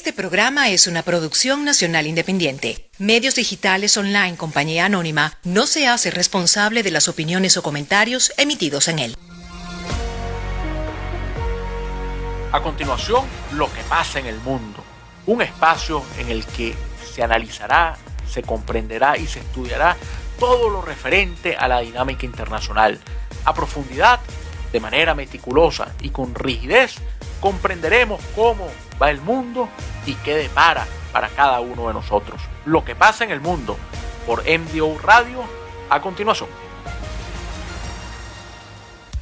Este programa es una producción nacional independiente. Medios Digitales Online Compañía Anónima no se hace responsable de las opiniones o comentarios emitidos en él. A continuación, lo que pasa en el mundo. Un espacio en el que se analizará, se comprenderá y se estudiará todo lo referente a la dinámica internacional. A profundidad, de manera meticulosa y con rigidez, comprenderemos cómo va el mundo y qué depara para cada uno de nosotros. Lo que pasa en el mundo por MDO Radio a continuación.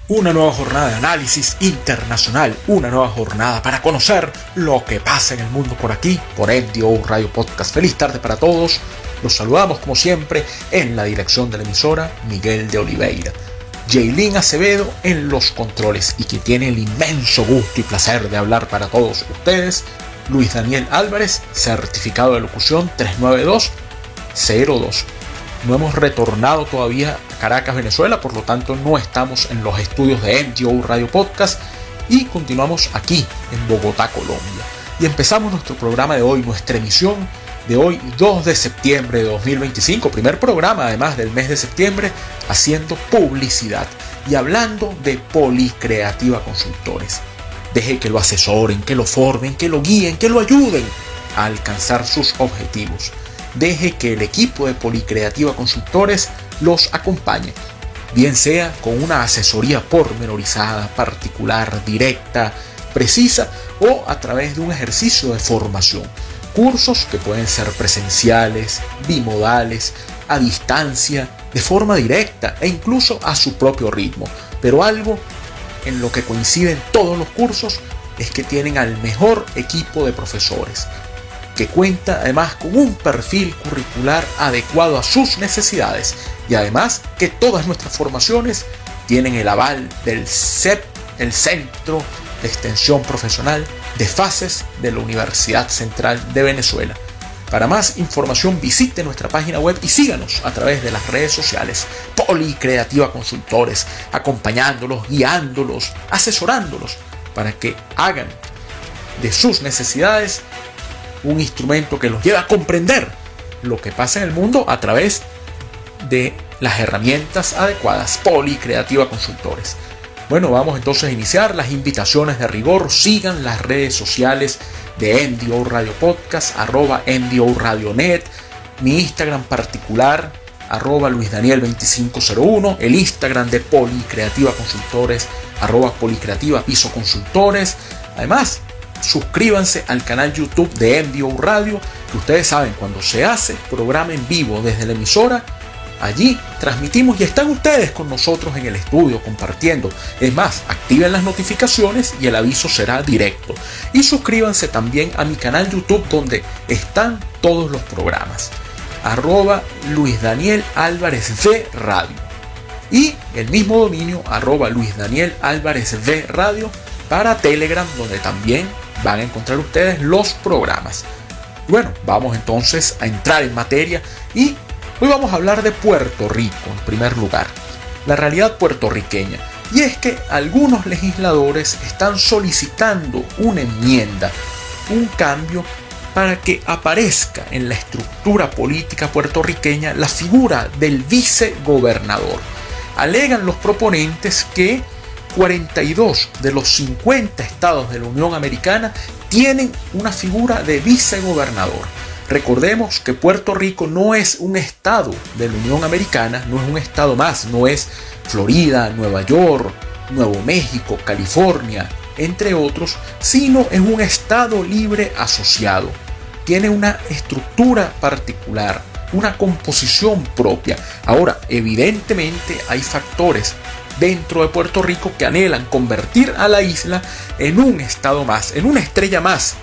Una nueva jornada de análisis internacional, una nueva jornada para conocer lo que pasa en el mundo por aquí, por MDO Radio Podcast. Feliz tarde para todos. Los saludamos como siempre en la dirección de la emisora, Miguel de Oliveira. Jaylin Acevedo en los controles y que tiene el inmenso gusto y placer de hablar para todos ustedes, Luis Daniel Álvarez, certificado de locución 39202. No hemos retornado todavía a Caracas, Venezuela, por lo tanto no estamos en los estudios de MDO Radio Podcast y continuamos aquí en Bogotá, Colombia. Y empezamos nuestro programa de hoy, nuestra emisión de hoy, 2 de septiembre de 2025, primer programa además del mes de septiembre, haciendo publicidad y hablando de Policreativa Consultores. Deje que lo asesoren, que lo formen, que lo guíen, que lo ayuden a alcanzar sus objetivos. Deje que el equipo de Policreativa Consultores los acompañe, bien sea con una asesoría pormenorizada, particular, directa, precisa o a través de un ejercicio de formación. Cursos que pueden ser presenciales, bimodales, a distancia, de forma directa e incluso a su propio ritmo. Pero algo en lo que coinciden todos los cursos es que tienen al mejor equipo de profesores, que cuenta además con un perfil curricular adecuado a sus necesidades y además que todas nuestras formaciones tienen el aval del CEP, el Centro de Extensión Profesional de Fases de la Universidad Central de Venezuela. Para más información visite nuestra página web y síganos a través de las redes sociales. Policreativa Consultores, acompañándolos, guiándolos, asesorándolos para que hagan de sus necesidades un instrumento que los lleve a comprender lo que pasa en el mundo a través de las herramientas adecuadas. Policreativa Consultores. Bueno, vamos entonces a iniciar las invitaciones de rigor. Sigan las redes sociales de MDO Radio Podcast, @MDO Radionet, mi Instagram particular, @LuisDaniel2501, el Instagram de Policreativa Consultores, @Policreativa_Consultores. Además, suscríbanse al canal YouTube de MDO Radio, que ustedes saben, cuando se hace programa en vivo desde la emisora, allí transmitimos y están ustedes con nosotros en el estudio compartiendo. Es más, activen las notificaciones y el aviso será directo. Y suscríbanse también a mi canal YouTube donde están todos los programas. @Luis Daniel Álvarez V Radio. Y el mismo dominio Luis Daniel Álvarez V Radio para Telegram, donde también van a encontrar ustedes los programas. Bueno, vamos entonces a entrar en materia y hoy vamos a hablar de Puerto Rico en primer lugar, la realidad puertorriqueña. Y es que algunos legisladores están solicitando una enmienda, un cambio para que aparezca en la estructura política puertorriqueña la figura del vicegobernador. Alegan los proponentes que 42 de los 50 estados de la Unión Americana tienen una figura de vicegobernador. Recordemos que Puerto Rico no es un estado de la Unión Americana, no es un estado más, no es Florida, Nueva York, Nuevo México, California, entre otros, sino es un estado libre asociado. Tiene una estructura particular, una composición propia. Ahora, evidentemente hay factores dentro de Puerto Rico que anhelan convertir a la isla en un estado más, en una estrella más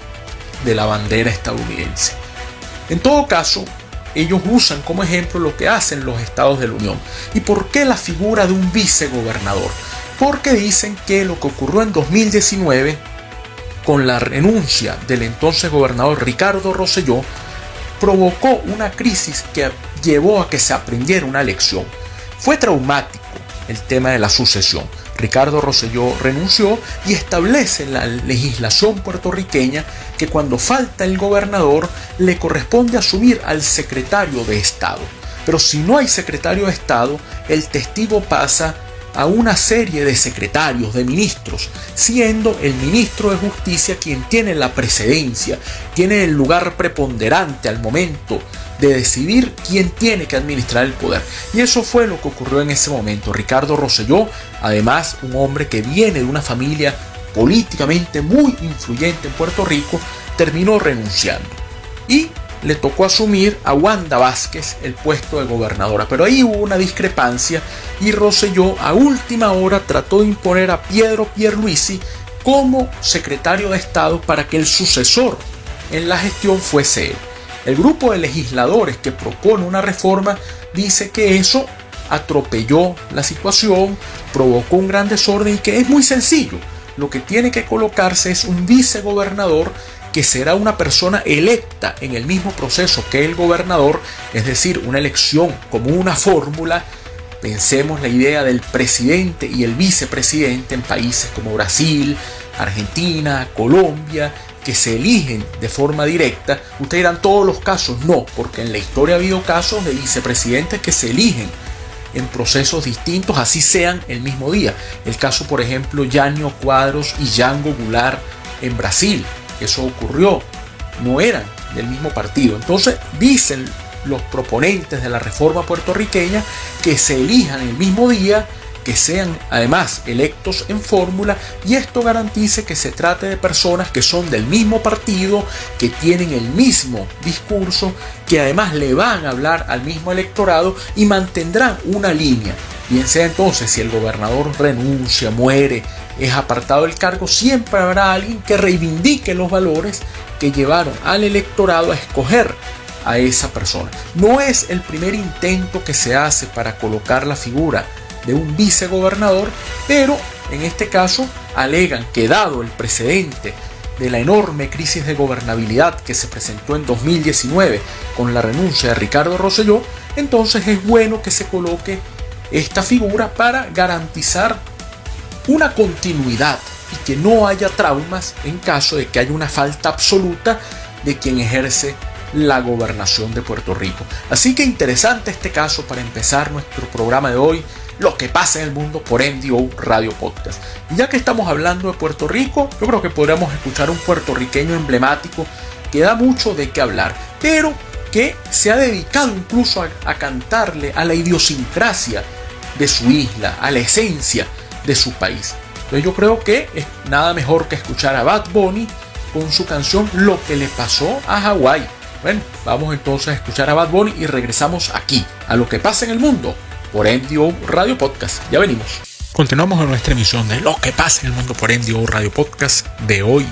de la bandera estadounidense. En todo caso, ellos usan como ejemplo lo que hacen los estados de la Unión. ¿Y por qué la figura de un vicegobernador? Porque dicen que lo que ocurrió en 2019 con la renuncia del entonces gobernador Ricardo Rosselló provocó una crisis que llevó a que se aprendiera una lección. Fue traumático el tema de la sucesión. Ricardo Rosselló renunció y establece la legislación puertorriqueña que cuando falta el gobernador le corresponde asumir al secretario de Estado. Pero si no hay secretario de Estado, el testigo pasa a una serie de secretarios, de ministros, siendo el ministro de Justicia quien tiene la precedencia, tiene el lugar preponderante al momento de decidir quién tiene que administrar el poder. Y eso fue lo que ocurrió en ese momento. Ricardo Rosselló, además un hombre que viene de una familia políticamente muy influyente en Puerto Rico, terminó renunciando. Y le tocó asumir a Wanda Vázquez el puesto de gobernadora. Pero ahí hubo una discrepancia y Rosselló a última hora trató de imponer a Pedro Pierluisi como secretario de Estado para que el sucesor en la gestión fuese él. El grupo de legisladores que propone una reforma dice que eso atropelló la situación, provocó un gran desorden y que es muy sencillo. Lo que tiene que colocarse es un vicegobernador que será una persona electa en el mismo proceso que el gobernador, es decir, una elección como una fórmula. Pensemos la idea del presidente y el vicepresidente en países como Brasil, Argentina, Colombia, que se eligen de forma directa. Ustedes dirán, todos los casos no, porque en la historia ha habido casos de vicepresidentes que se eligen en procesos distintos, así sean el mismo día. El caso, por ejemplo, Jânio Quadros y Jango Goulart en Brasil. Eso ocurrió, no eran del mismo partido. Entonces dicen los proponentes de la reforma puertorriqueña que se elijan el mismo día, que sean además electos en fórmula, y esto garantice que se trate de personas que son del mismo partido, que tienen el mismo discurso, que además le van a hablar al mismo electorado y mantendrán una línea. Bien sea entonces, si el gobernador renuncia, muere, es apartado del cargo, siempre habrá alguien que reivindique los valores que llevaron al electorado a escoger a esa persona. No es el primer intento que se hace para colocar la figura de un vicegobernador, pero en este caso alegan que dado el precedente de la enorme crisis de gobernabilidad que se presentó en 2019 con la renuncia de Ricardo Rosselló, entonces es bueno que se coloque esta figura para garantizar una continuidad y que no haya traumas en caso de que haya una falta absoluta de quien ejerce la gobernación de Puerto Rico. Así que interesante este caso para empezar nuestro programa de hoy, lo que pasa en el mundo por MDO Radio Podcast. Y ya que estamos hablando de Puerto Rico, yo creo que podríamos escuchar un puertorriqueño emblemático que da mucho de qué hablar, pero que se ha dedicado incluso a cantarle a la idiosincrasia de su isla, a la esencia de su país. Entonces yo creo que es nada mejor que escuchar a Bad Bunny con su canción Lo que le pasó a Hawái. Bueno, vamos entonces a escuchar a Bad Bunny y regresamos aquí a Lo que pasa en el mundo por MDO Radio Podcast. Ya venimos. Continuamos en nuestra emisión de Lo que pasa en el mundo por MDO Radio Podcast de hoy,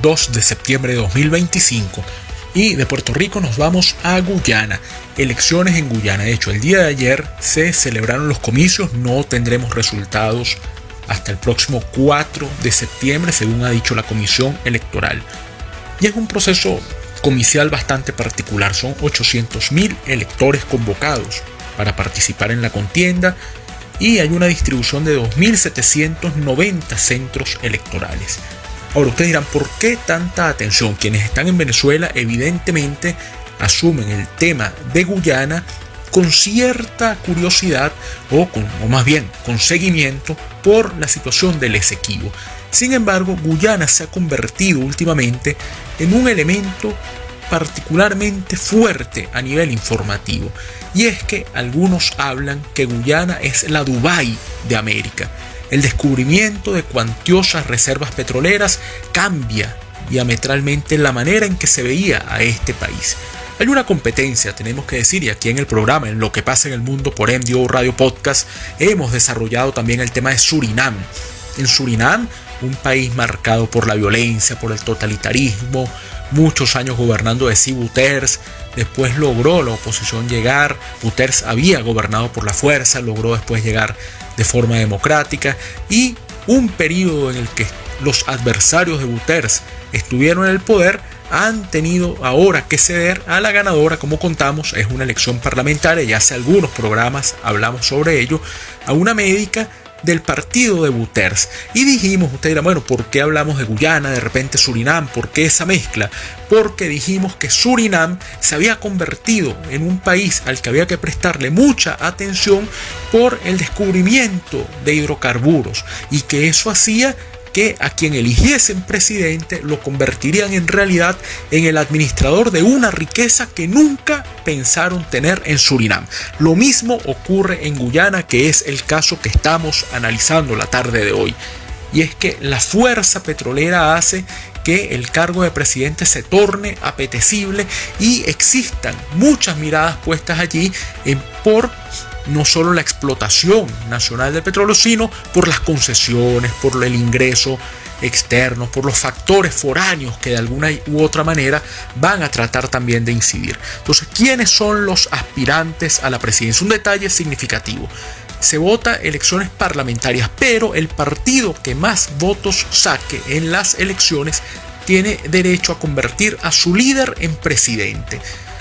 2 de septiembre de 2025. Y de Puerto Rico nos vamos a Guyana. Elecciones en Guyana. De hecho, el día de ayer se celebraron los comicios. No tendremos resultados hasta el próximo 4 de septiembre, según ha dicho la Comisión Electoral. Y es un proceso comicial bastante particular. Son 800.000 electores convocados para participar en la contienda y hay una distribución de 2.790 centros electorales. Ahora ustedes dirán, ¿por qué tanta atención? Quienes están en Venezuela evidentemente asumen el tema de Guyana con cierta curiosidad o más bien con seguimiento por la situación del Esequibo. Sin embargo, Guyana se ha convertido últimamente en un elemento particularmente fuerte a nivel informativo. Y es que algunos hablan que Guyana es la Dubái de América. El descubrimiento de cuantiosas reservas petroleras cambia diametralmente la manera en que se veía a este país. Hay una competencia, tenemos que decir, y aquí en el programa, en Lo que pasa en el mundo por MDO Radio Podcast, hemos desarrollado también el tema de Surinam. En Surinam, un país marcado por la violencia, por el totalitarismo, muchos años gobernando de Bouterse, después logró la oposición llegar, Bouterse había gobernado por la fuerza, logró después llegar de forma democrática, y un periodo en el que los adversarios de Bouterse estuvieron en el poder han tenido ahora que ceder a la ganadora. Como contamos, es una elección parlamentaria, ya hace algunos programas hablamos sobre ello, a una médica del partido de Bouterse. Y dijimos, usted dirá, bueno, ¿por qué hablamos de Guyana, de repente Surinam? ¿Por qué esa mezcla? Porque dijimos que Surinam se había convertido en un país al que había que prestarle mucha atención por el descubrimiento de hidrocarburos, y que eso hacía que a quien eligiesen presidente lo convertirían en realidad en el administrador de una riqueza que nunca pensaron tener en Surinam. Lo mismo ocurre en Guyana, que es el caso que estamos analizando la tarde de hoy. Y es que la fuerza petrolera hace que el cargo de presidente se torne apetecible y existan muchas miradas puestas allí por no solo la explotación nacional del petróleo, sino por las concesiones, por el ingreso externo, por los factores foráneos que de alguna u otra manera van a tratar también de incidir. Entonces, ¿quiénes son los aspirantes a la presidencia? Un detalle significativo. Se vota elecciones parlamentarias, pero el partido que más votos saque en las elecciones tiene derecho a convertir a su líder en presidente.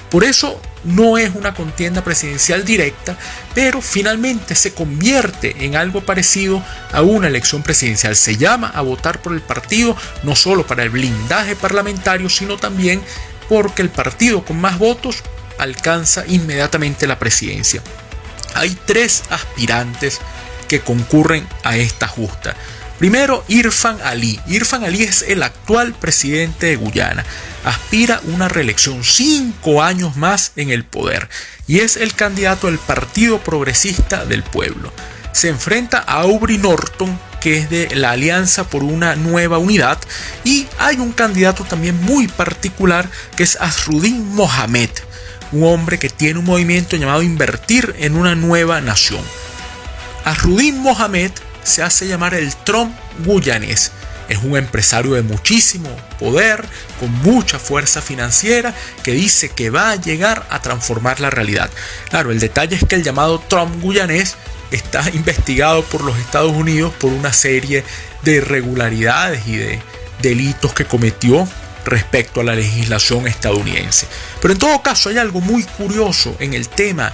Por eso no es una contienda presidencial directa, pero finalmente se convierte en algo parecido a una elección presidencial. Se llama a votar por el partido no solo para el blindaje parlamentario, sino también porque el partido con más votos alcanza inmediatamente la presidencia. Hay 3 aspirantes que concurren a esta justa. Primero, Irfan Ali. Irfan Ali es el actual presidente de Guyana. Aspira a una reelección 5 años más en el poder y es el candidato del Partido Progresista del Pueblo. Se enfrenta a Aubrey Norton, que es de la Alianza por una Nueva Unidad, y hay un candidato también muy particular que es Azruddin Mohamed, un hombre que tiene un movimiento llamado Invertir en una Nueva Nación. Azruddin Mohamed se hace llamar el Trump guyanés. Es un empresario de muchísimo poder, con mucha fuerza financiera, que dice que va a llegar a transformar la realidad. Claro, el detalle es que el llamado Trump guyanés está investigado por los Estados Unidos por una serie de irregularidades y de delitos que cometió respecto a la legislación estadounidense. Pero en todo caso hay algo muy curioso en el tema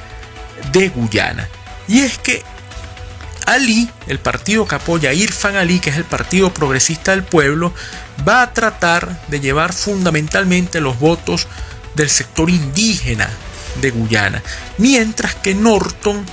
de Guyana, y es que Ali, el partido que apoya a Irfan Ali, que es el Partido Progresista del Pueblo, va a tratar de llevar fundamentalmente los votos del sector indígena de Guyana, mientras que Norton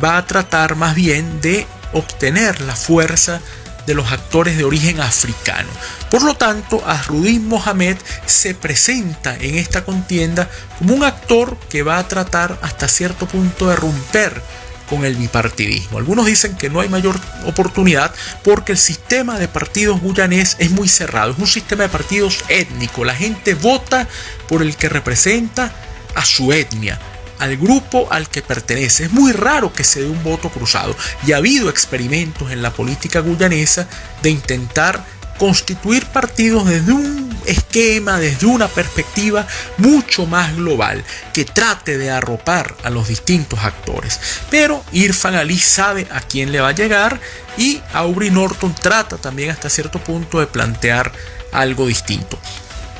va a tratar más bien de obtener la fuerza de los actores de origen africano. Por lo tanto, Azruddin Mohamed se presenta en esta contienda como un actor que va a tratar hasta cierto punto de romper con el bipartidismo. Algunos dicen que no hay mayor oportunidad porque el sistema de partidos guyanés es muy cerrado, es un sistema de partidos étnico. La gente vota por el que representa a su etnia, al grupo al que pertenece. Es muy raro que se dé un voto cruzado, y ha habido experimentos en la política guyanesa de intentar constituir partidos desde un esquema, desde una perspectiva mucho más global, que trate de arropar a los distintos actores. Pero Irfan Ali sabe a quién le va a llegar, y Aubrey Norton trata también hasta cierto punto de plantear algo distinto.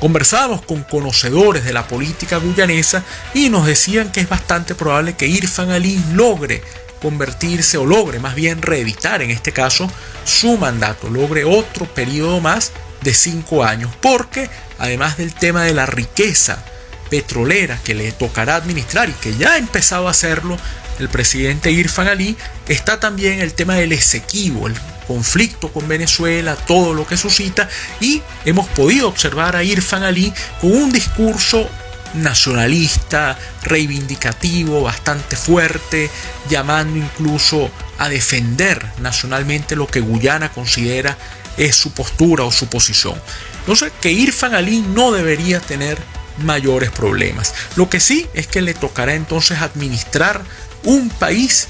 Conversábamos con conocedores de la política guyanesa y nos decían que es bastante probable que Irfan Ali logre convertirse, o logre más bien reeditar en este caso su mandato, logre otro periodo más de 5 años, porque además del tema de la riqueza petrolera que le tocará administrar, y que ya ha empezado a hacerlo el presidente Irfan Ali, está también el tema del Esequibo, el conflicto con Venezuela, todo lo que suscita, y hemos podido observar a Irfan Ali con un discurso nacionalista, reivindicativo, bastante fuerte, llamando incluso a defender nacionalmente lo que Guyana considera es su postura o su posición. Entonces, que Irfan Ali no debería tener mayores problemas. Lo que sí es que le tocará entonces administrar un país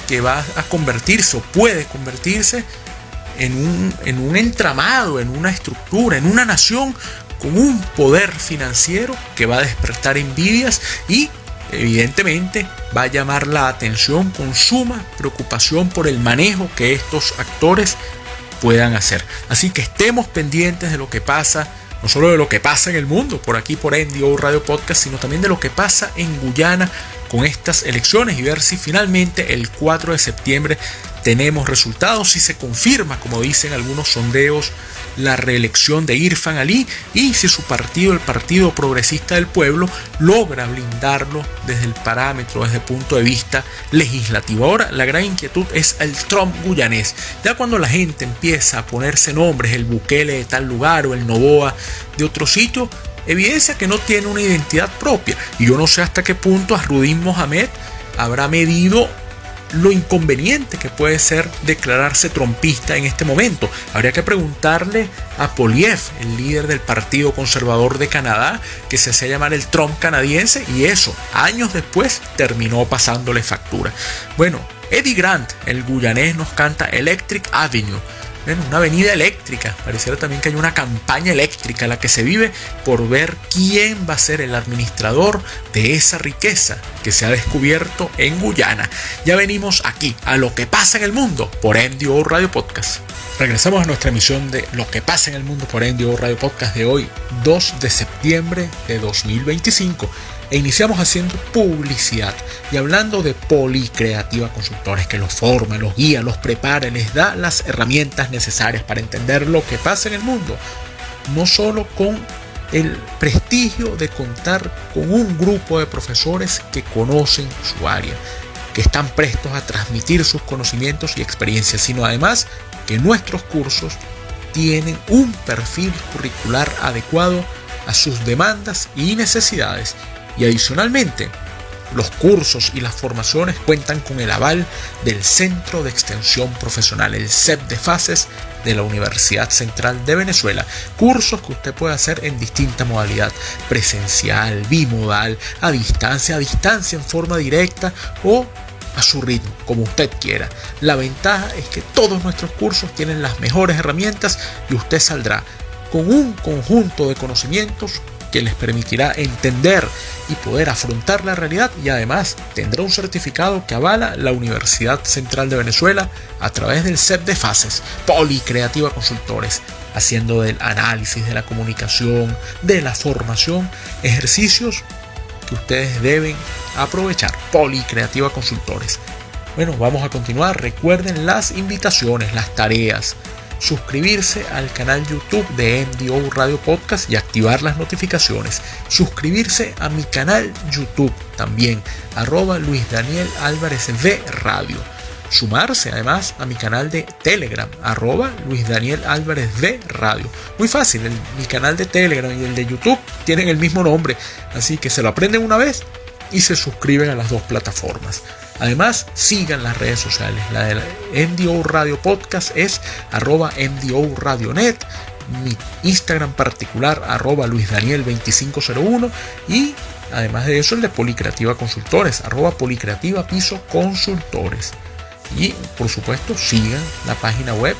que va a convertirse, o puede convertirse, en un entramado, en una estructura, en una nación con un poder financiero que va a despertar envidias y evidentemente va a llamar la atención con suma preocupación por el manejo que estos actores puedan hacer. Así que estemos pendientes de lo que pasa no solo de lo que pasa en el mundo, por aquí por NDO Radio Podcast, sino también de lo que pasa en Guyana con estas elecciones y ver si finalmente el 4 de septiembre tenemos resultados, si se confirma, como dicen algunos sondeos, la reelección de Irfan Ali y si su partido, el Partido Progresista del Pueblo, logra blindarlo desde el parámetro, desde el punto de vista legislativo. Ahora la gran inquietud es el Trump guyanés. Ya cuando la gente empieza a ponerse nombres, el Bukele de tal lugar o el Noboa de otro sitio, evidencia que no tiene una identidad propia. Y yo no sé hasta qué punto Asrudin Mohamed habrá medido lo inconveniente que puede ser declararse trumpista en este momento. Habría que preguntarle a Poilievre, el líder del Partido Conservador de Canadá, que se hacía llamar el Trump canadiense, y eso, años después, terminó pasándole factura. Bueno, Eddie Grant, el guyanés, nos canta Electric Avenue. Bueno, una avenida eléctrica. Pareciera también que hay una campaña eléctrica en la que se vive por ver quién va a ser el administrador de esa riqueza que se ha descubierto en Guyana. Ya venimos aquí a lo que pasa en el mundo por NDO Radio Podcast. Regresamos a nuestra emisión de Lo que pasa en el mundo por NDO Radio Podcast de hoy, 2 de septiembre de 2025. E iniciamos haciendo publicidad y hablando de Policreativa Consultores, que los forma, los guía, los prepara, les da las herramientas necesarias para entender lo que pasa en el mundo. No solo con el prestigio de contar con un grupo de profesores que conocen su área, que están prestos a transmitir sus conocimientos y experiencias, sino además que nuestros cursos tienen un perfil curricular adecuado a sus demandas y necesidades. Y adicionalmente, los cursos y las formaciones cuentan con el aval del Centro de Extensión Profesional, el CEP de Fases de la Universidad Central de Venezuela. Cursos que usted puede hacer en distinta modalidad: presencial, bimodal, a distancia en forma directa o a su ritmo, como usted quiera. La ventaja es que todos nuestros cursos tienen las mejores herramientas y usted saldrá con un conjunto de conocimientos que les permitirá entender y poder afrontar la realidad, y además tendrá un certificado que avala la Universidad Central de Venezuela a través del CEP de Fases, Policreativa Consultores, haciendo del análisis, de la comunicación, de la formación, ejercicios que ustedes deben aprovechar. Policreativa Consultores. Bueno, vamos a continuar. Recuerden las invitaciones, las tareas: suscribirse al canal YouTube de NDO Radio Podcast y activar las notificaciones. Suscribirse a mi canal YouTube también, @Luis Daniel Álvarez V Radio. Sumarse además a mi canal de Telegram, @Luis Daniel Álvarez V Radio. Muy fácil, mi canal de Telegram y el de YouTube tienen el mismo nombre, así que se lo aprenden una vez y se suscriben a las dos plataformas. Además, sigan las redes sociales. La de NDO Radio Podcast es @NDO Radionet. Mi Instagram particular, @LuisDaniel2501. Y además de eso, el de Policreativa Consultores, @Policreativa Piso Consultores. Y por supuesto, sigan la página web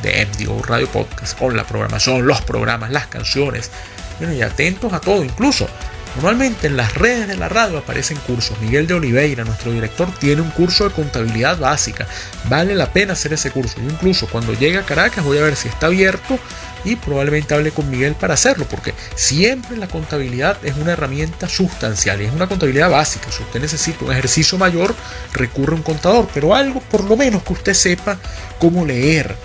de NDO Radio Podcast con la programación, los programas, las canciones. Bueno, y atentos a todo, incluso normalmente en las redes de la radio aparecen cursos. Miguel de Oliveira, nuestro director, tiene un curso de contabilidad básica. Vale la pena hacer ese curso. Yo incluso cuando llegue a Caracas voy a ver si está abierto y probablemente hable con Miguel para hacerlo, porque siempre la contabilidad es una herramienta sustancial y es una contabilidad básica. Si usted necesita un ejercicio mayor, recurre a un contador, pero algo por lo menos que usted sepa cómo leer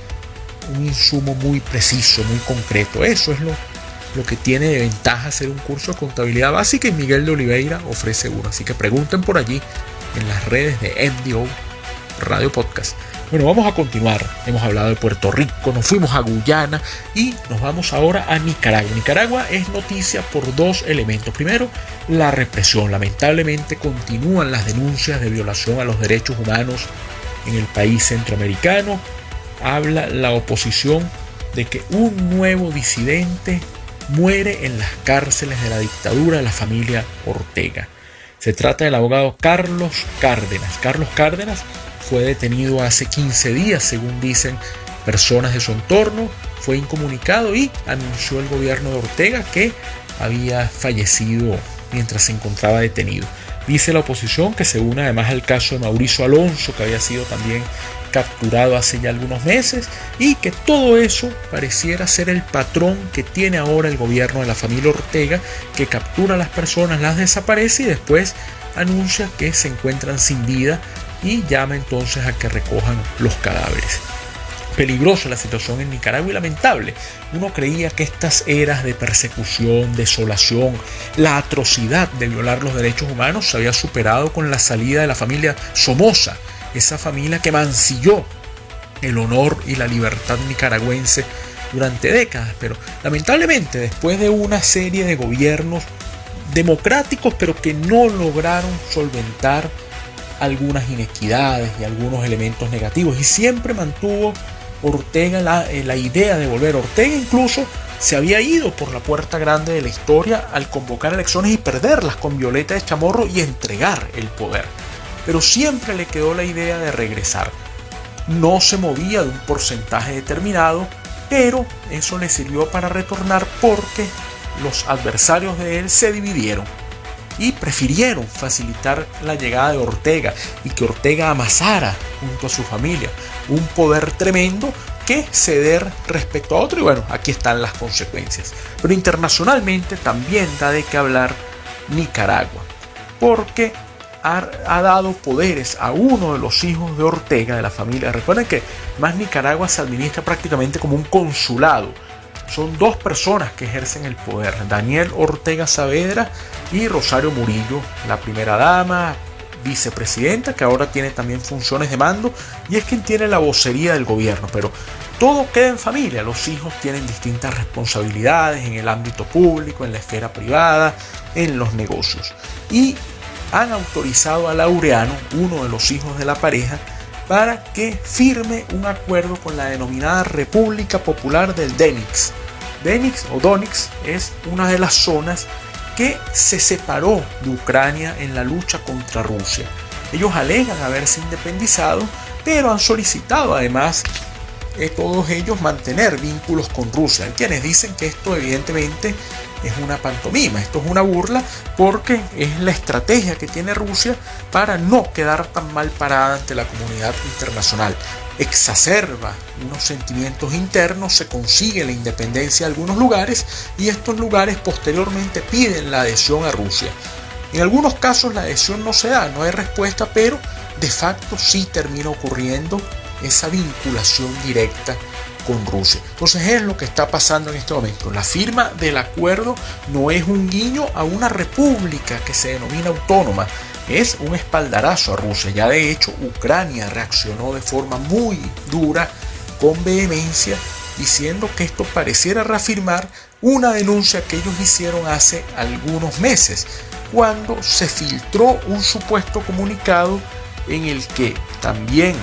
un insumo muy preciso, muy concreto. Eso es lo que tiene de ventaja hacer un curso de contabilidad básica, y Miguel de Oliveira ofrece uno. Así que pregunten por allí en las redes de NDO Radio Podcast. Bueno, vamos a continuar. Hemos hablado de Puerto Rico, nos fuimos a Guyana y nos vamos ahora a Nicaragua. Nicaragua es noticia por dos elementos. Primero, la represión. Lamentablemente continúan las denuncias de violación a los derechos humanos en el país centroamericano. Habla la oposición de que un nuevo disidente muere en las cárceles de la dictadura de la familia Ortega. Se trata del abogado Carlos Cárdenas. Carlos Cárdenas fue detenido hace 15 días, según dicen personas de su entorno. Fue incomunicado y anunció el gobierno de Ortega que había fallecido mientras se encontraba detenido. Dice la oposición que se une además al caso de Mauricio Alonso, que había sido también capturado hace ya algunos meses, y que todo eso pareciera ser el patrón que tiene ahora el gobierno de la familia Ortega, que captura a las personas, las desaparece y después anuncia que se encuentran sin vida y llama entonces a que recojan los cadáveres. Peligrosa la situación en Nicaragua y lamentable. Uno creía que estas eras de persecución, desolación, la atrocidad de violar los derechos humanos se había superado con la salida de la familia Somoza, esa familia que mancilló el honor y la libertad nicaragüense durante décadas. Pero lamentablemente, después de una serie de gobiernos democráticos pero que no lograron solventar algunas inequidades y algunos elementos negativos, y siempre mantuvo Ortega la idea de volver. Ortega incluso se había ido por la puerta grande de la historia al convocar elecciones y perderlas con Violeta de Chamorro y entregar el poder, pero siempre le quedó la idea de regresar. No se movía de un porcentaje determinado, pero eso le sirvió para retornar porque los adversarios de él se dividieron y prefirieron facilitar la llegada de Ortega y que Ortega amasara junto a su familia un poder tremendo que ceder respecto a otro, y bueno, aquí están las consecuencias. Pero internacionalmente también da de qué hablar Nicaragua, porque ha dado poderes a uno de los hijos de Ortega, de la familia. Recuerden que más Nicaragua se administra prácticamente como un consulado. Son dos personas que ejercen el poder: Daniel Ortega Saavedra y Rosario Murillo, la primera dama, vicepresidenta, que ahora tiene también funciones de mando y es quien tiene la vocería del gobierno. Pero todo queda en familia. Los hijos tienen distintas responsabilidades en el ámbito público, en la esfera privada, en los negocios, y han autorizado a Laureano, uno de los hijos de la pareja, para que firme un acuerdo con la denominada República Popular del Donetsk. Donetsk es una de las zonas que se separó de Ucrania en la lucha contra Rusia. Ellos alegan haberse independizado, pero han solicitado además todos ellos mantener vínculos con Rusia. Hay quienes dicen que esto evidentemente es una pantomima, esto es una burla, porque es la estrategia que tiene Rusia para no quedar tan mal parada ante la comunidad internacional. Exacerba unos sentimientos internos, se consigue la independencia de algunos lugares y estos lugares posteriormente piden la adhesión a Rusia. En algunos casos la adhesión no se da, no hay respuesta, pero de facto sí termina ocurriendo esa vinculación directa con Rusia. Entonces es lo que está pasando en este momento. La firma del acuerdo no es un guiño a una república que se denomina autónoma, es un espaldarazo a Rusia. Ya de hecho Ucrania reaccionó de forma muy dura, con vehemencia, diciendo que esto pareciera reafirmar una denuncia que ellos hicieron hace algunos meses, cuando se filtró un supuesto comunicado en el que también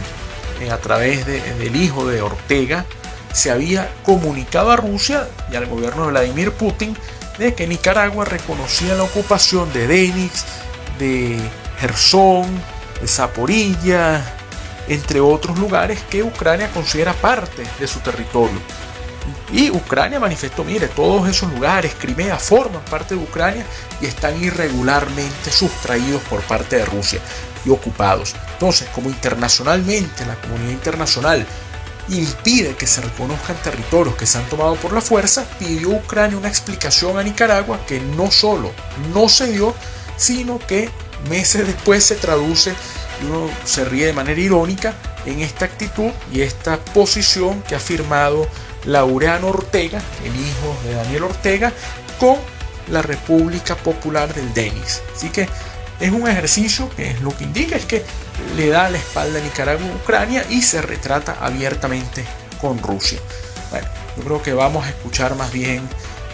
a través del hijo de Ortega se había comunicado a Rusia y al gobierno de Vladimir Putin de que Nicaragua reconocía la ocupación de Donetsk, de Jersón, de Zaporilla, entre otros lugares que Ucrania considera parte de su territorio. Y Ucrania manifestó: mire, todos esos lugares, Crimea, forman parte de Ucrania y están irregularmente sustraídos por parte de Rusia y ocupados. Entonces, como internacionalmente la comunidad internacional impide que se reconozcan territorios que se han tomado por la fuerza, pidió Ucrania una explicación a Nicaragua que no solo no se dio, sino que meses después se traduce, y uno se ríe de manera irónica, en esta actitud y esta posición que ha firmado Laureano Ortega, el hijo de Daniel Ortega, con la República Popular del Donetsk. Así que es un ejercicio que lo que indica es que le da la espalda a Nicaragua a Ucrania y se retrata abiertamente con Rusia. Bueno, yo creo que vamos a escuchar más bien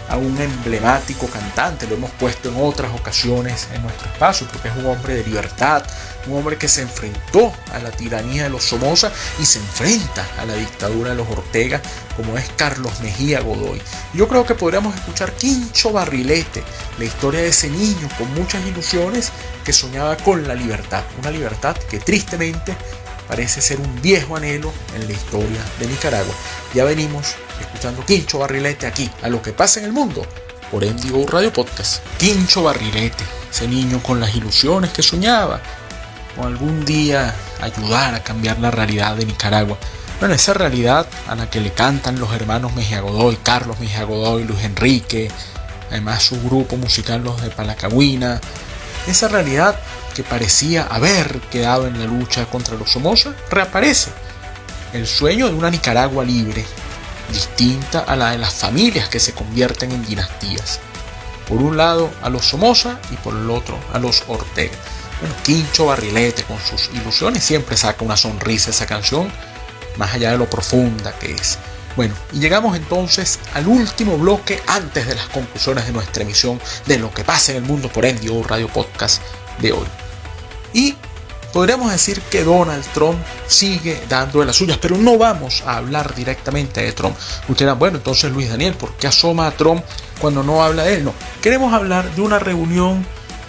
a un emblemático cantante, lo hemos puesto en otras ocasiones en nuestro espacio, porque es un hombre de libertad, un hombre que se enfrentó a la tiranía de los Somoza y se enfrenta a la dictadura de los Ortega, como es Carlos Mejía Godoy. Yo creo que podríamos escuchar Quincho Barrilete, la historia de ese niño con muchas ilusiones que soñaba con la libertad, una libertad que tristemente parece ser un viejo anhelo en la historia de Nicaragua. Ya venimos escuchando Quincho Barrilete aquí, a lo que pasa en el mundo, por MDO Radio Podcast. Quincho Barrilete, ese niño con las ilusiones que soñaba, o algún día ayudar a cambiar la realidad de Nicaragua. Bueno, esa realidad a la que le cantan los hermanos Mejía Godoy, Carlos Mejía Godoy, Luis Enrique, además su grupo musical Los de Palacagüina, esa realidad que parecía haber quedado en la lucha contra los Somoza, reaparece. El sueño de una Nicaragua libre, distinta a la de las familias que se convierten en dinastías. Por un lado a los Somoza y por el otro a los Ortega. Bueno, Quincho Barrilete con sus ilusiones siempre saca una sonrisa esa canción, más allá de lo profunda que es. Bueno, y llegamos entonces al último bloque antes de las conclusiones de nuestra emisión de Lo que pasa en el mundo por NDO Radio Podcast de hoy. Y podríamos decir que Donald Trump sigue dando de las suyas, pero no vamos a hablar directamente de Trump. Ustedes dirán, bueno, entonces Luis Daniel, ¿por qué asoma a Trump cuando no habla de él? No, queremos hablar de una reunión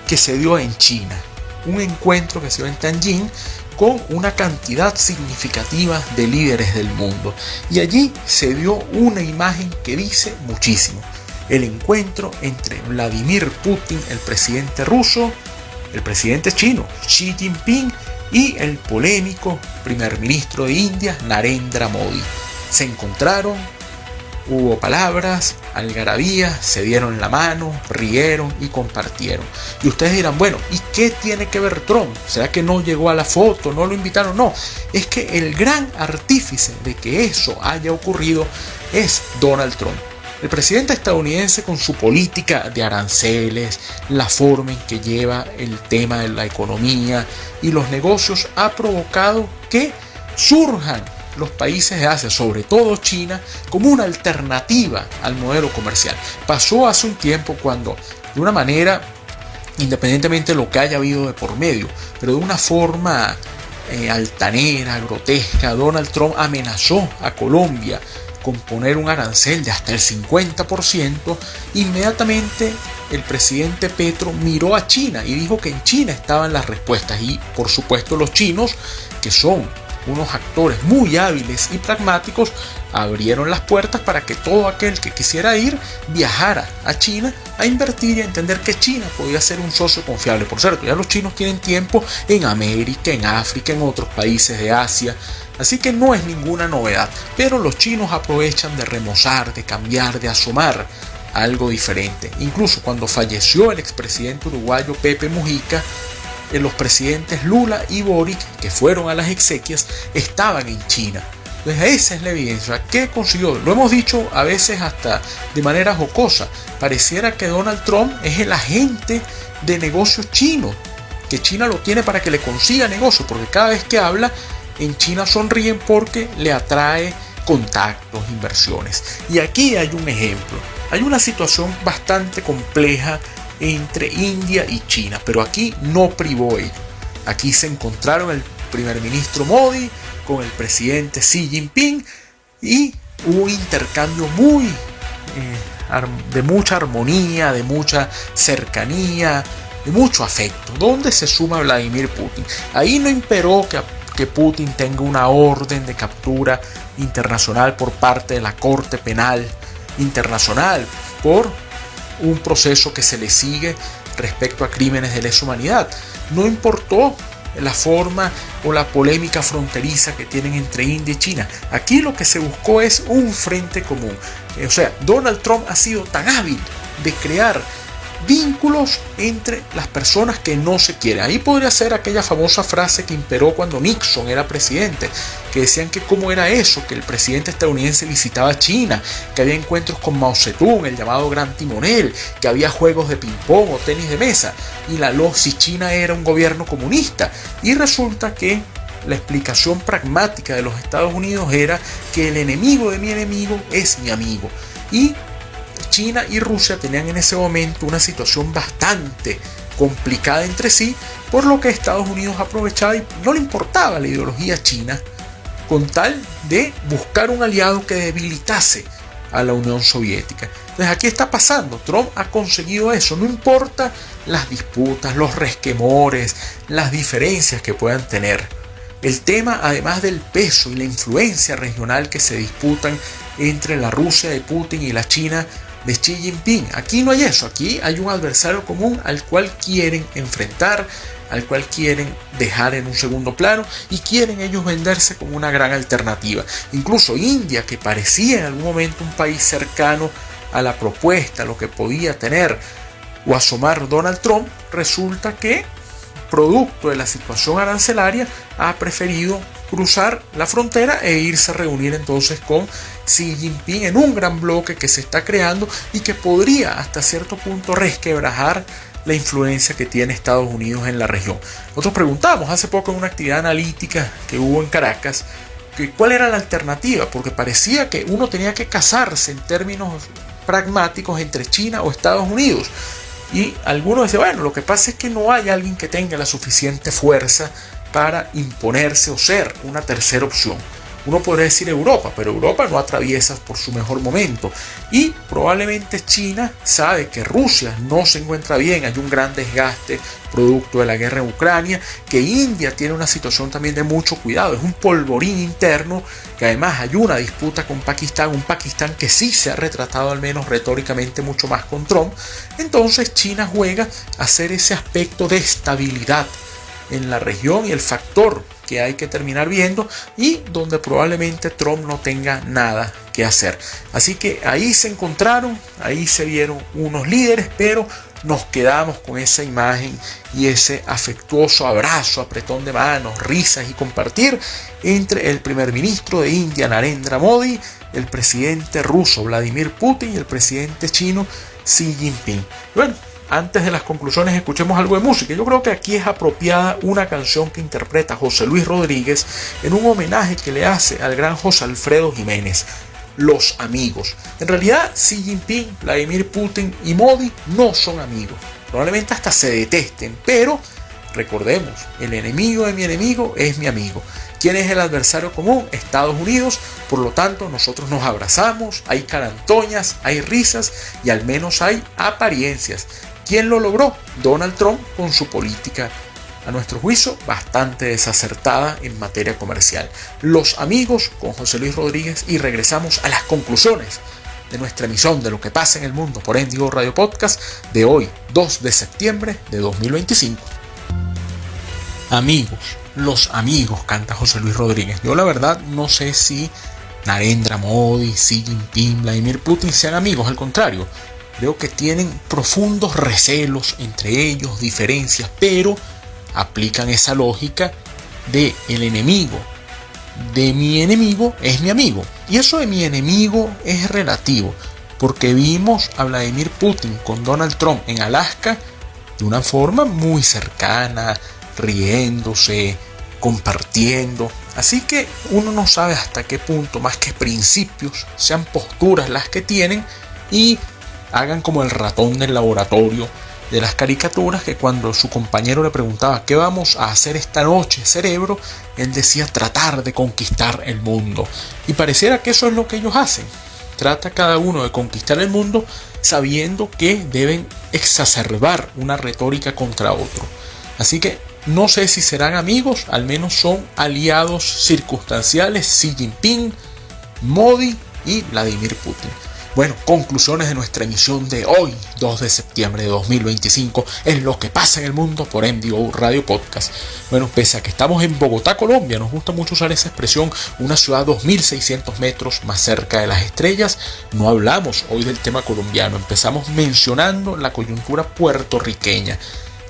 que se dio en China, un encuentro que se dio en Tianjin con una cantidad significativa de líderes del mundo. Y allí se dio una imagen que dice muchísimo. El encuentro entre Vladimir Putin, el presidente ruso, el presidente chino, Xi Jinping, y el polémico primer ministro de India, Narendra Modi. Se encontraron, hubo palabras, algarabía, se dieron la mano, rieron y compartieron. Y ustedes dirán, bueno, ¿y qué tiene que ver Trump? ¿Será que no llegó a la foto, no lo invitaron? No, es que el gran artífice de que eso haya ocurrido es Donald Trump. El presidente estadounidense, con su política de aranceles, la forma en que lleva el tema de la economía y los negocios, ha provocado que surjan los países de Asia, sobre todo China, como una alternativa al modelo comercial. Pasó hace un tiempo cuando, de una manera, independientemente de lo que haya habido de por medio, pero de una forma altanera, grotesca, Donald Trump amenazó a Colombia con poner un arancel de hasta el 50%, inmediatamente el presidente Petro miró a China y dijo que en China estaban las respuestas. Y por supuesto los chinos, que son unos actores muy hábiles y pragmáticos, abrieron las puertas para que todo aquel que quisiera ir viajara a China a invertir y a entender que China podía ser un socio confiable. Por cierto, ya los chinos tienen tiempo en América, en África, en otros países de Asia, así que no es ninguna novedad, pero los chinos aprovechan de remozar, de cambiar, de asomar algo diferente. Incluso cuando falleció el expresidente uruguayo Pepe Mujica, los presidentes Lula y Boric, que fueron a las exequias, estaban en China. Entonces esa es la evidencia. ¿Qué consiguió? Lo hemos dicho a veces hasta de manera jocosa. Pareciera que Donald Trump es el agente de negocios chino, que China lo tiene para que le consiga negocios, porque cada vez que habla en China sonríen porque le atrae contactos, inversiones. Y aquí hay un ejemplo. Hay una situación bastante compleja entre India y China, pero aquí no privó ello. Aquí se encontraron el primer ministro Modi con el presidente Xi Jinping y hubo un intercambio de mucha armonía, de mucha cercanía, de mucho afecto, donde se suma Vladimir Putin. Ahí no imperó que Putin tenga una orden de captura internacional por parte de la Corte Penal Internacional por un proceso que se le sigue respecto a crímenes de lesa humanidad. No importó la forma o la polémica fronteriza que tienen entre India y China. Aquí lo que se buscó es un frente común. O sea, Donald Trump ha sido tan hábil de crear vínculos entre las personas que no se quieren. Ahí podría ser aquella famosa frase que imperó cuando Nixon era presidente, que decían que cómo era eso, que el presidente estadounidense visitaba China, que había encuentros con Mao Zedong, el llamado Gran Timonel, que había juegos de ping-pong o tenis de mesa, y si China era un gobierno comunista. Y resulta que la explicación pragmática de los Estados Unidos era que el enemigo de mi enemigo es mi amigo. Y China y Rusia tenían en ese momento una situación bastante complicada entre sí, por lo que Estados Unidos aprovechaba y no le importaba la ideología china, con tal de buscar un aliado que debilitase a la Unión Soviética. Entonces aquí está pasando, Trump ha conseguido eso, no importa las disputas, los resquemores, las diferencias que puedan tener. El tema, además del peso y la influencia regional que se disputan entre la Rusia de Putin y la China de Xi Jinping. Aquí no hay eso, aquí hay un adversario común al cual quieren enfrentar, al cual quieren dejar en un segundo plano y quieren ellos venderse como una gran alternativa. Incluso India, que parecía en algún momento un país cercano a la propuesta, lo que podía tener o asomar Donald Trump, resulta que, producto de la situación arancelaria, ha preferido cruzar la frontera e irse a reunir entonces con Xi Jinping en un gran bloque que se está creando y que podría hasta cierto punto resquebrajar la influencia que tiene Estados Unidos en la región. Nosotros preguntamos hace poco en una actividad analítica que hubo en Caracas que cuál era la alternativa, porque parecía que uno tenía que casarse en términos pragmáticos entre China o Estados Unidos. Y algunos dicen, bueno, lo que pasa es que no hay alguien que tenga la suficiente fuerza para imponerse o ser una tercera opción. Uno podría decir Europa, pero Europa no atraviesa por su mejor momento. Y probablemente China sabe que Rusia no se encuentra bien, hay un gran desgaste producto de la guerra en Ucrania, que India tiene una situación también de mucho cuidado, es un polvorín interno, que además hay una disputa con Pakistán, un Pakistán que sí se ha retratado al menos retóricamente mucho más con Trump. Entonces China juega a hacer ese aspecto de estabilidad en la región y el factor que hay que terminar viendo y donde probablemente Trump no tenga nada que hacer. Así que ahí se encontraron, ahí se vieron unos líderes, pero nos quedamos con esa imagen y ese afectuoso abrazo, apretón de manos, risas y compartir entre el primer ministro de India, Narendra Modi, el presidente ruso Vladimir Putin y el presidente chino Xi Jinping. Bueno, antes de las conclusiones escuchemos algo de música. Yo creo que aquí es apropiada una canción que interpreta José Luis Rodríguez en un homenaje que le hace al gran José Alfredo Jiménez, Los Amigos. En realidad Xi Jinping, Vladimir Putin y Modi no son amigos. Probablemente hasta se detesten, pero recordemos, el enemigo de mi enemigo es mi amigo. ¿Quién es el adversario común? Estados Unidos. Por lo tanto, nosotros nos abrazamos, hay carantoñas, hay risas y al menos hay apariencias. ¿Quién lo logró? Donald Trump con su política, a nuestro juicio, bastante desacertada en materia comercial. Los Amigos con José Luis Rodríguez y regresamos a las conclusiones de nuestra emisión de Lo que pasa en el mundo por Endigo Radio Podcast de hoy, 2 de septiembre de 2025. Amigos, Los Amigos, canta José Luis Rodríguez. Yo la verdad no sé si Narendra Modi, Xi Jinping, Vladimir Putin sean amigos, al contrario. Creo que tienen profundos recelos entre ellos, diferencias, pero aplican esa lógica de el enemigo de mi enemigo es mi amigo. Y eso de mi enemigo es relativo, porque vimos a Vladimir Putin con Donald Trump en Alaska de una forma muy cercana, riéndose, compartiendo. Así que uno no sabe hasta qué punto, más que principios, sean posturas las que tienen y hagan como el ratón del laboratorio de las caricaturas, que cuando su compañero le preguntaba ¿qué vamos a hacer esta noche, cerebro?, él decía tratar de conquistar el mundo. Y pareciera que eso es lo que ellos hacen. Trata cada uno de conquistar el mundo sabiendo que deben exacerbar una retórica contra otro. Así que no sé si serán amigos, al menos son aliados circunstanciales Xi Jinping, Modi y Vladimir Putin. Bueno, conclusiones de nuestra emisión de hoy, 2 de septiembre de 2025, en Lo que pasa en el mundo por MDO Radio Podcast. Bueno, pese a que estamos en Bogotá, Colombia, nos gusta mucho usar esa expresión, una ciudad 2600 metros más cerca de las estrellas, no hablamos hoy del tema colombiano, empezamos mencionando la coyuntura puertorriqueña,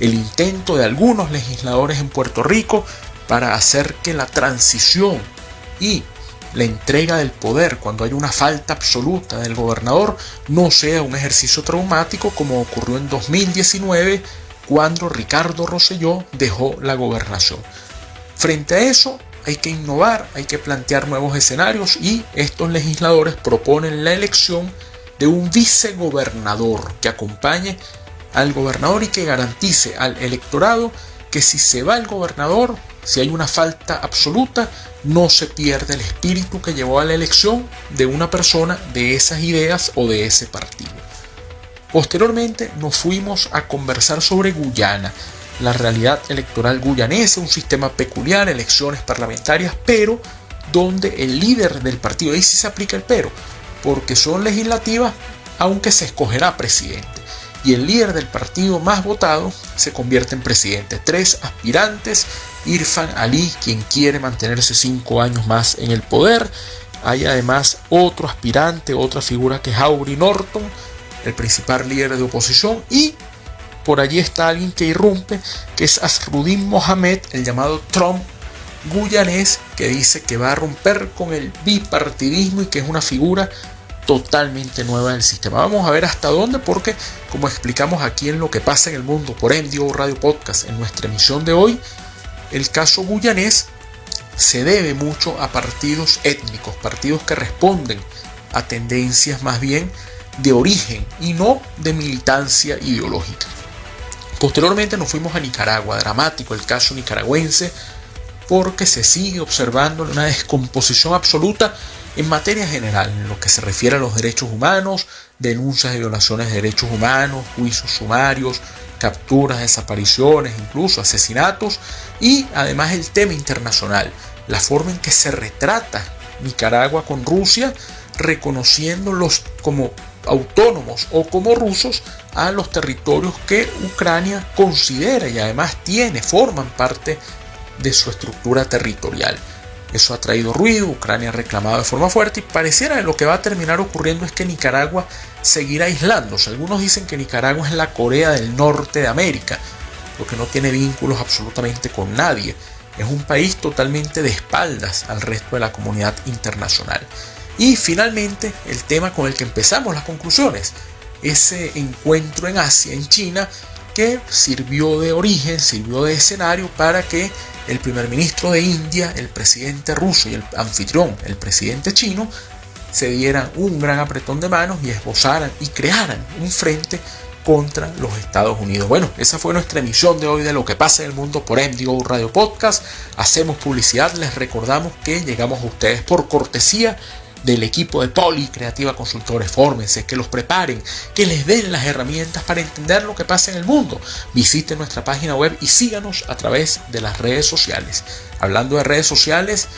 el intento de algunos legisladores en Puerto Rico para hacer que la transición y la entrega del poder cuando hay una falta absoluta del gobernador no sea un ejercicio traumático como ocurrió en 2019 cuando Ricardo Rosselló dejó la gobernación. Frente a eso hay que innovar, hay que plantear nuevos escenarios y estos legisladores proponen la elección de un vicegobernador que acompañe al gobernador y que garantice al electorado que si se va el gobernador, si hay una falta absoluta, no se pierde el espíritu que llevó a la elección de una persona de esas ideas o de ese partido. Posteriormente nos fuimos a conversar sobre Guyana, la realidad electoral guyanesa, un sistema peculiar, elecciones parlamentarias, pero donde el líder del partido, ahí sí se aplica el pero, porque son legislativas, aunque se escogerá presidente. Y el líder del partido más votado se convierte en presidente. 3 aspirantes: Irfan Ali, quien quiere mantenerse 5 años más en el poder. Hay además otro aspirante, otra figura, que es Aubrey Norton, el principal líder de oposición. Y por allí está alguien que irrumpe, que es Asruddin Mohamed, el llamado Trump guyanés, que dice que va a romper con el bipartidismo y que es una figura totalmente nueva del sistema. Vamos a ver hasta dónde, porque como explicamos aquí en Lo que pasa en el mundo por MDO Radio Podcast en nuestra emisión de hoy, el caso guyanés se debe mucho a partidos étnicos, partidos que responden a tendencias más bien de origen y no de militancia ideológica. Posteriormente nos fuimos a Nicaragua. Dramático el caso nicaragüense, porque se sigue observando una descomposición absoluta en materia general, en lo que se refiere a los derechos humanos, denuncias de violaciones de derechos humanos, juicios sumarios, capturas, desapariciones, incluso asesinatos, y además el tema internacional, la forma en que se retrata Nicaragua con Rusia, reconociéndolos como autónomos o como rusos a los territorios que Ucrania considera y además forman parte de su estructura territorial. Eso ha traído ruido, Ucrania ha reclamado de forma fuerte, y pareciera que lo que va a terminar ocurriendo es que Nicaragua seguirá aislándose. Algunos dicen que Nicaragua es la Corea del Norte de América, porque no tiene vínculos absolutamente con nadie. Es un país totalmente de espaldas al resto de la comunidad internacional. Y finalmente, el tema con el que empezamos las conclusiones, ese encuentro en Asia, en China, que sirvió de origen, sirvió de escenario para que el primer ministro de India, el presidente ruso y el anfitrión, el presidente chino, se dieran un gran apretón de manos y esbozaran y crearan un frente contra los Estados Unidos. Bueno, esa fue nuestra emisión de hoy de Lo que pasa en el mundo por MDO Radio Podcast. Hacemos publicidad, les recordamos que llegamos a ustedes por cortesía del equipo de Poli Creativa Consultores. Fórmense, que los preparen, que les den las herramientas para entender lo que pasa en el mundo. Visiten nuestra página web y síganos a través de las redes sociales. Hablando de redes sociales,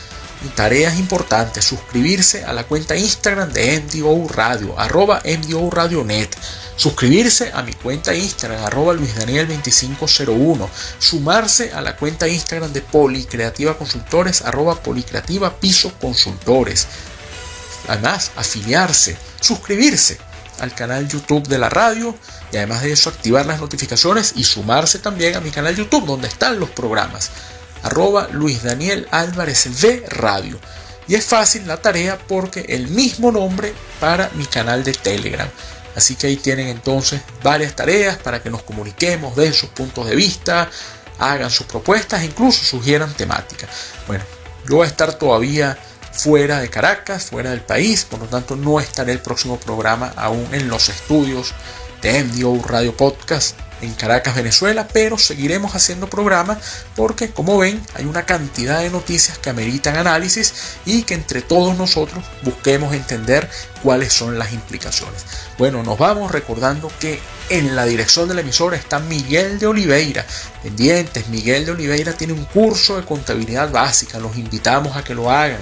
tareas importantes: suscribirse a la cuenta Instagram de MDO Radio, @MDO Radio.net, suscribirse a mi cuenta Instagram, @LuisDaniel2501, sumarse a la cuenta Instagram de Poli Creativa Consultores, @Policreativa Piso Consultores. Además, afiliarse, suscribirse al canal YouTube de la radio, y además de eso activar las notificaciones y sumarse también a mi canal YouTube donde están los programas, @LuisDanielAlvarezV Radio. Y es fácil la tarea porque el mismo nombre para mi canal de Telegram. Así que ahí tienen entonces varias tareas para que nos comuniquemos, den sus puntos de vista, hagan sus propuestas e incluso sugieran temáticas. Bueno, yo voy a estar todavía fuera de Caracas, fuera del país, por lo tanto no estaré el próximo programa aún en los estudios de MDO Radio Podcast en Caracas, Venezuela, pero seguiremos haciendo programas porque, como ven, hay una cantidad de noticias que ameritan análisis y que entre todos nosotros busquemos entender cuáles son las implicaciones. Bueno, nos vamos recordando que en la dirección de la emisora está Miguel de Oliveira. Pendientes, Miguel de Oliveira tiene un curso de contabilidad básica, los invitamos a que lo hagan,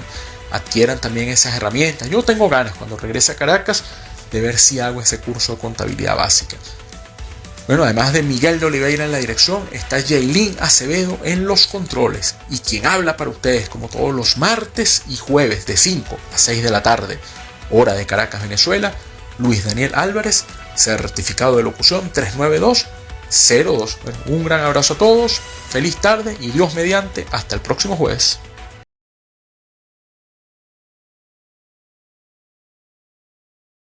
adquieran también esas herramientas. Yo tengo ganas, cuando regrese a Caracas, de ver si hago ese curso de contabilidad básica. Bueno, además de Miguel de Oliveira en la dirección, está Jaylin Acevedo en los controles. Y quien habla para ustedes, como todos los martes y jueves de 5 a 6 de la tarde, hora de Caracas, Venezuela, Luis Daniel Álvarez, certificado de locución 39202. Bueno, un gran abrazo a todos, feliz tarde y Dios mediante, hasta el próximo jueves.